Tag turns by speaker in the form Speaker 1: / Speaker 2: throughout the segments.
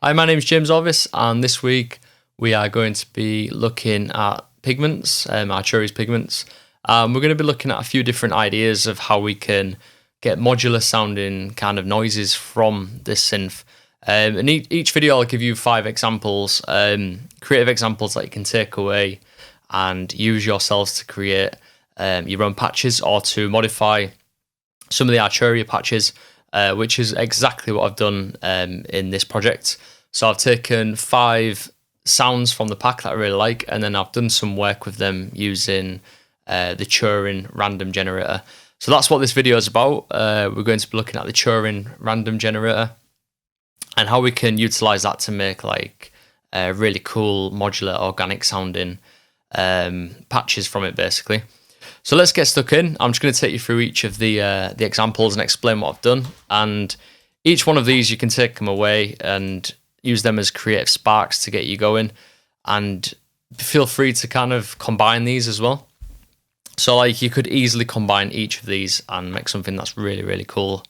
Speaker 1: Hi, my name is James Orvis, and this week we are going to be looking at pigments, Arturia's pigments. We're going to be looking at a few different ideas of how we can get modular sounding kind of noises from this synth. And each video I'll give you 5 examples, creative examples that you can take away and use yourselves to create your own patches or to modify some of the Arturia patches, which is exactly what I've done in this project. So I've taken 5 sounds from the pack that I really like, and then I've done some work with them using the Turing random generator. So that's what this video is about. We're going to be looking at the Turing random generator and how we can utilize that to make like really cool modular organic sounding patches from it, basically. So let's get stuck in. I'm just going to take you through each of the examples and explain what I've done. And each one of these, you can take them away and use them as creative sparks to get you going. And feel free to kind of combine these as well. So like you could easily combine each of these and make something that's really, really cool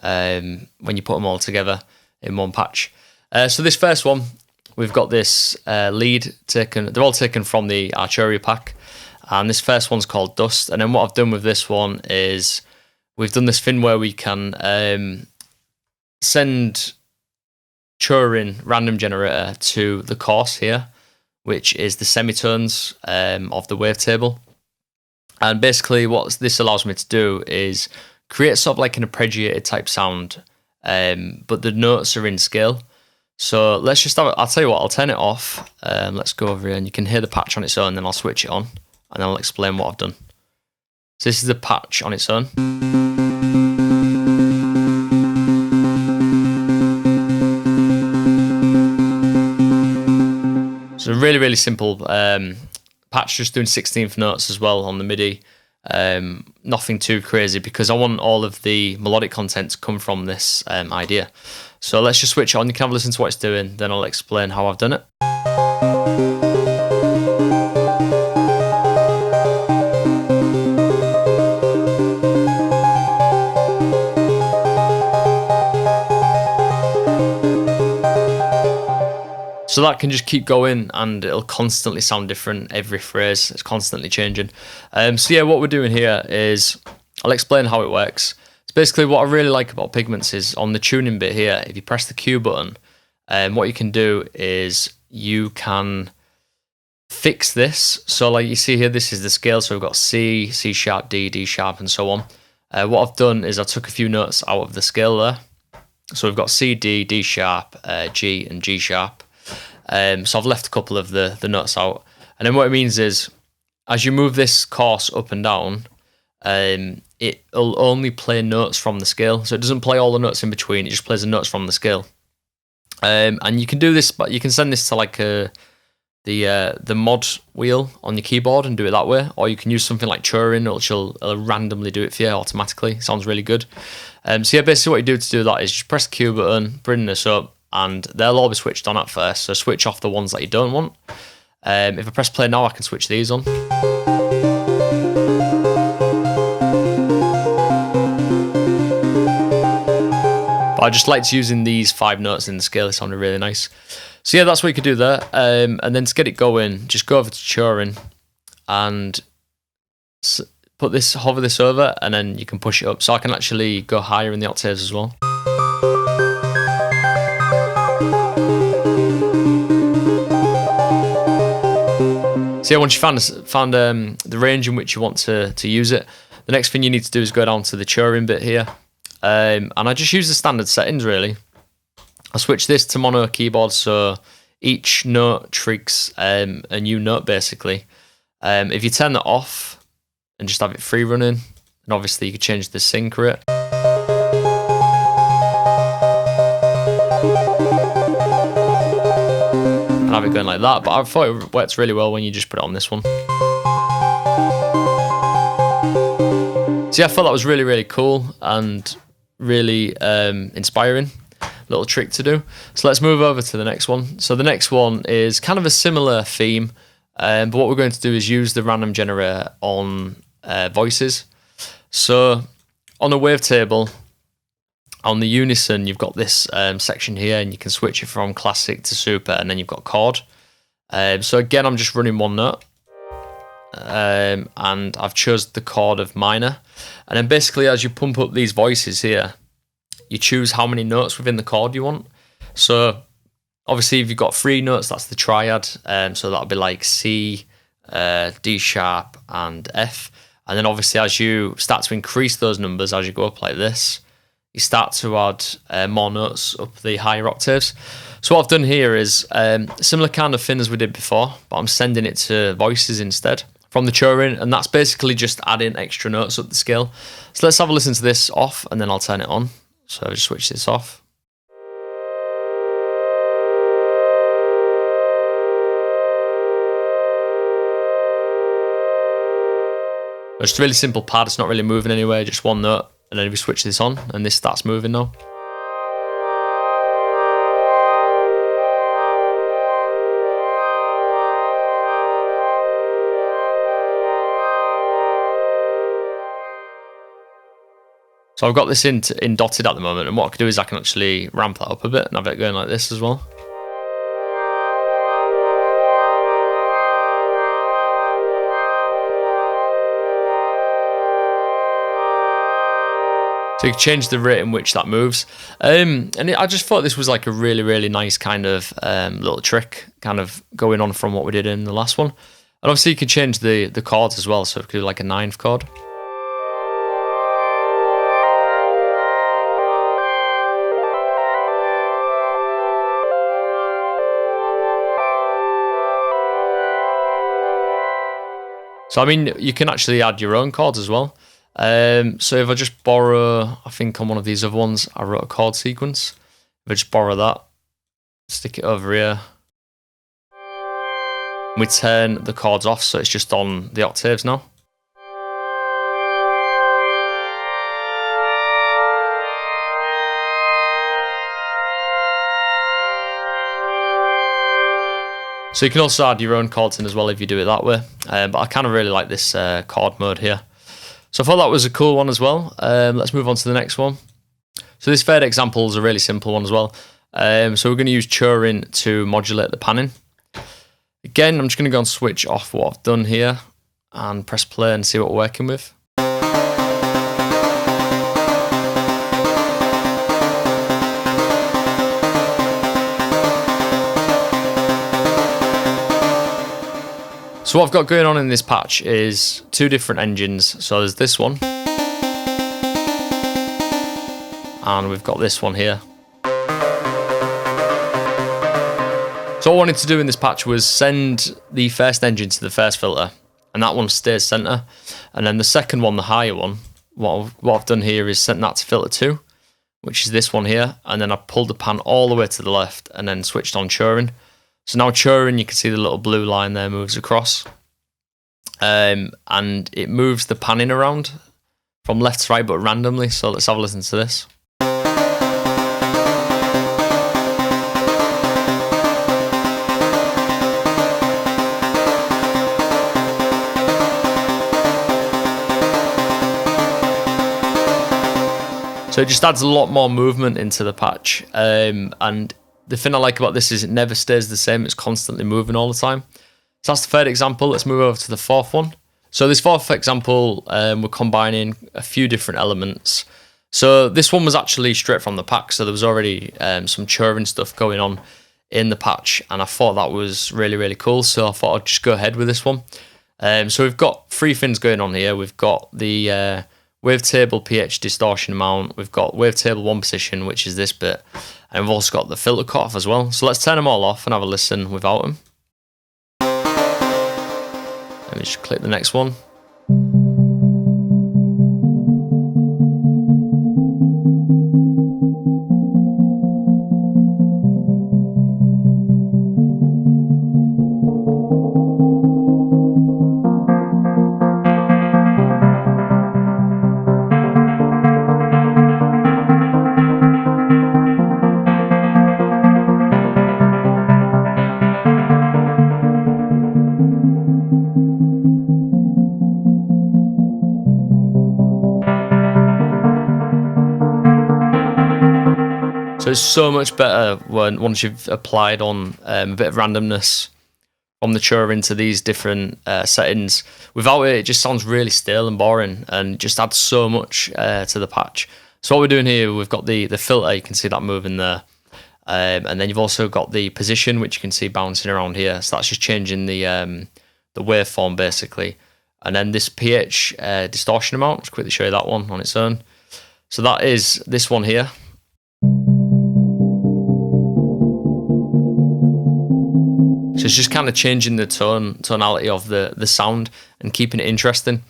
Speaker 1: when you put them all together in one patch. So this first one, we've got this lead taken. They're all taken from the Arturia pack. And this first one's called Dust. And then what I've done with this one is we've done this thing where we can send Turing random generator to the course here, which is the semitones of the wavetable. And basically what this allows me to do is create sort of like an arpeggiated type sound, but the notes are in scale. So let's just have it. I'll tell you what, I'll turn it off. Let's go over here and you can hear the patch on its own, then I'll switch it on and then I'll explain what I've done. So this is the patch on its own. So really, really simple patch, just doing 16th notes as well on the MIDI. Nothing too crazy because I want all of the melodic content to come from this idea. So let's just switch it on. You can have a listen to what it's doing, then I'll explain how I've done it. So that can just keep going and it'll constantly sound different every phrase. It's constantly changing. So yeah, what we're doing here is, I'll explain how it works. So basically what I really like about Pigments is on the tuning bit here, if you press the Q button, what you can do is you can fix this. So like you see here, this is the scale. So we've got C, C sharp, D, D sharp, and so on. What I've done is I took a few notes out of the scale there. So we've got C, D, D sharp, G, and G sharp. So I've left a couple of the notes out. And then what it means is, as you move this course up and down, it'll only play notes from the scale. So it doesn't play all the notes in between, it just plays the notes from the scale. And you can do this, but you can send this to like the mod wheel on your keyboard and do it that way. Or you can use something like Turing, which will randomly do it for you automatically. Sounds really good. So yeah, basically what you do to do that is just press the Q button, bring this up, and they'll all be switched on at first, so switch off the ones that you don't want. If I press play now, I can switch these on. But I just liked using these 5 notes in the scale. It sounded really nice. So yeah, that's what you could do there. And then to get it going, just go over to Turing and hover this over, and then you can push it up. So I can actually go higher in the octaves as well. So yeah, once you found the range in which you want to use it, the next thing you need to do is go down to the Turing bit here. And I just use the standard settings really. I switch this to mono keyboard, so each note triggers a new note basically. If you turn that off and just have it free running, and obviously you could change the sync rate. And have it going like that, but I thought it works really well when you just put it on this one. So yeah, I thought that was really, really cool and really inspiring little trick to do. So let's move over to the next one. So the next one is kind of a similar theme, but what we're going to do is use the random generator on voices. So on a wavetable, On the unison, you've got this section here, and you can switch it from classic to super, and then you've got chord. So again, I'm just running one note, and I've chosen the chord of minor. And then basically, as you pump up these voices here, you choose how many notes within the chord you want. So obviously, if you've got 3 notes, that's the triad. So that'll be like C, D sharp, and F. And then obviously, as you start to increase those numbers as you go up like this, you start to add more notes up the higher octaves. So what I've done here is similar kind of thing as we did before, but I'm sending it to voices instead from the Turing, and that's basically just adding extra notes up the scale. So let's have a listen to this off, and then I'll turn it on. So I'll just switch this off. It's just a really simple pad, it's not really moving anywhere, just one note. And then if we switch this on, and this starts moving now. So I've got this in dotted at the moment, and what I can do is I can actually ramp that up a bit and have it going like this as well. So you can change the rate in which that moves. I just thought this was like a really, really nice kind of little trick kind of going on from what we did in the last one. And obviously you can change the chords as well. So we could do like a 9th chord. So I mean, you can actually add your own chords as well. So if I just borrow, I think on one of these other ones, I wrote a chord sequence. If I just borrow that, stick it over here, we turn the chords off, so it's just on the octaves now. So you can also add your own chords in as well if you do it that way. But I kind of really like this chord mode here. So I thought that was a cool one as well. Let's move on to the next one. So this third example is a really simple one as well. So we're going to use Turing to modulate the panning. Again, I'm just going to go and switch off what I've done here and press play and see what we're working with. So what I've got going on in this patch is 2 different engines. So there's this one, and we've got this one here. So what I wanted to do in this patch was send the first engine to the first filter, and that one stays center. And then the second one, the higher one, what I've done here is sent that to filter 2, which is this one here. And then I pulled the pan all the way to the left and then switched on Turing. So now Turing, you can see the little blue line there moves across. And it moves the panning around from left to right, but randomly. So let's have a listen to this. So it just adds a lot more movement into the patch. And the thing I like about this is it never stays the same. It's constantly moving all the time. So that's the third example. Let's move over to the fourth one. So this fourth example, we're combining a few different elements. So this one was actually straight from the pack. So there was already some Turing stuff going on in the patch. And I thought that was really, really cool. So I thought I'd just go ahead with this one. So we've got 3 things going on here. We've got the wavetable pH distortion amount. We've got wavetable 1 position, which is this bit. And we've also got the filter cutoff as well. So let's turn them all off and have a listen without them. Let me just click the next one. So it's so much better once you've applied on a bit of randomness from the Turing into these different settings. Without it, it just sounds really stale and boring, and just adds so much to the patch. So what we're doing here, we've got the filter, you can see that moving there. And then you've also got the position, which you can see bouncing around here. So that's just changing the waveform basically. And then this pH distortion amount, let's quickly show you that one on its own. So that is this one here. So it's just kind of changing the tonality of the sound and keeping it interesting.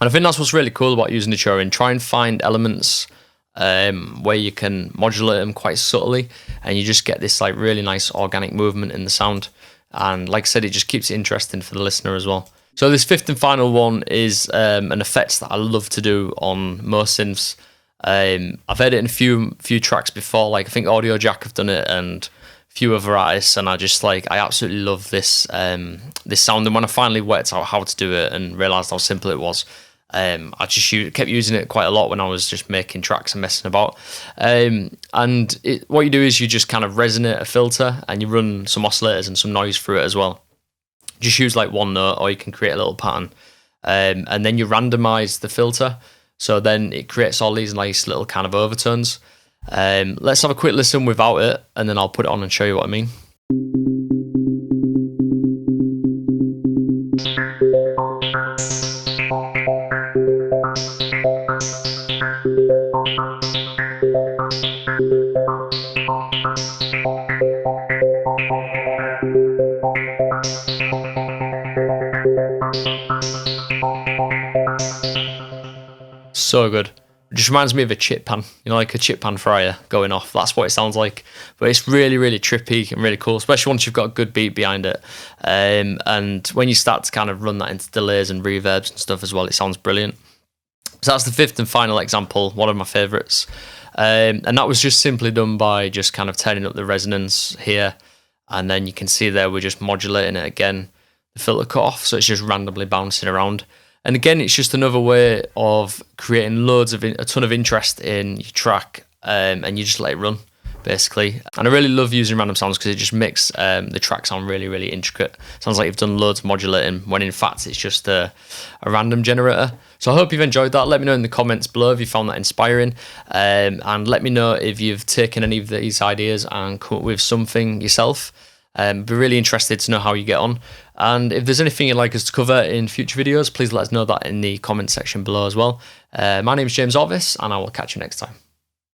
Speaker 1: And I think that's what's really cool about using the Turing. Try and find elements where you can modulate them quite subtly, and you just get this like really nice organic movement in the sound. And like I said, it just keeps it interesting for the listener as well. So this fifth and final one is an effect that I love to do on most synths. I've heard it in a few tracks before, like I think Audio Jack have done it and few other artists, and I absolutely love this this sound. And when I finally worked out how to do it and realized how simple it was, I just kept using it quite a lot when I was just making tracks and messing about. What you do is you just kind of resonate a filter and you run some oscillators and some noise through it as well. Just use like one note, or you can create a little pattern, and then you randomize the filter, so then it creates all these nice little kind of overtones. Let's have a quick listen without it, and then I'll put it on and show you what I mean. So good. It just reminds me of a chip pan, you know, like a chip pan fryer going off. That's what it sounds like. But it's really, really trippy and really cool, especially once you've got a good beat behind it. And when you start to kind of run that into delays and reverbs and stuff as well, it sounds brilliant. So that's the fifth and final example, one of my favorites. And that was just simply done by just kind of turning up the resonance here. And then you can see there we're just modulating it again. The filter cut off, so it's just randomly bouncing around. And again, it's just another way of creating a ton of interest in your track, and you just let it run, basically. And I really love using random sounds because it just makes the track sound really, really intricate. Sounds like you've done loads of modulating, when in fact it's just a random generator. So I hope you've enjoyed that. Let me know in the comments below if you found that inspiring, and let me know if you've taken any of these ideas and come up with something yourself. Be really interested to know how you get on. And if there's anything you'd like us to cover in future videos, please let us know that in the comment section below as well. My name is James Orvis, and I will catch you next time.